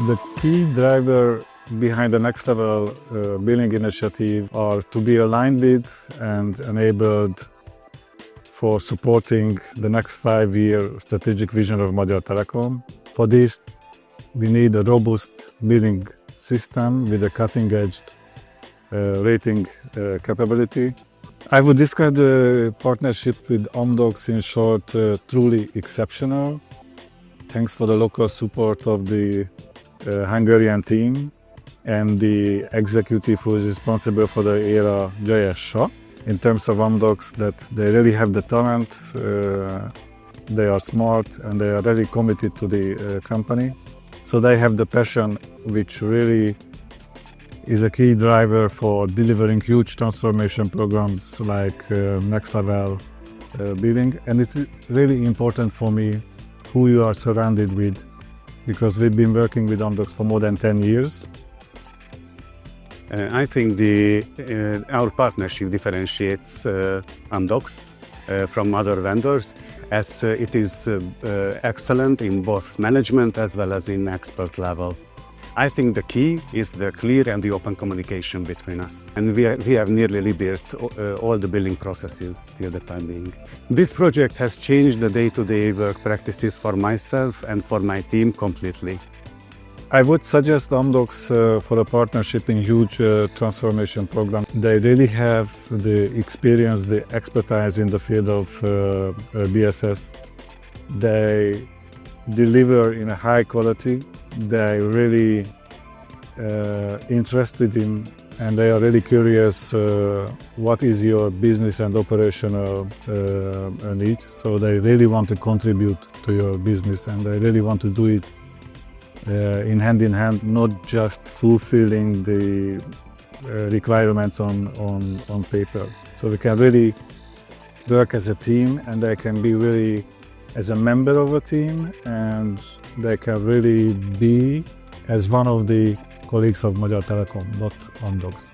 The key driver behind the next level billing initiative are to be aligned with and enabled for supporting the next 5-year strategic vision of Magyar Telekom. For this, we need a robust billing system with a cutting-edge rating capability. I would describe the partnership with Amdocs in short, truly exceptional. Thanks for the local support of the Hungarian team and the executive who is responsible for the era, Jayesh Shah. In terms of Amdocs, that they really have the talent, they are smart, and they are really committed to the company. So they have the passion, which really is a key driver for delivering huge transformation programs like next level billing. And it's really important for me who you are surrounded with, because we've been working with Amdocs for more than 10 years. I think our partnership differentiates Amdocs from other vendors, as it is excellent in both management as well as in expert level. I think the key is the clear and the open communication between us. And we have nearly rebuilt all the billing processes till the time being. This project has changed the day-to-day work practices for myself and for my team completely. I would suggest Amdocs for a partnership in huge transformation program. They really have the experience, the expertise in the field of BSS. They deliver in a high quality. They are really interested in, and they are really curious what is your business and operational needs. So they really want to contribute to your business, and they really want to do it in hand, not just fulfilling the requirements on paper. So we can really work as a team, and they can be really as a member of a team, and they can really be as one of the colleagues of Magyar Telekom, not Amdocs.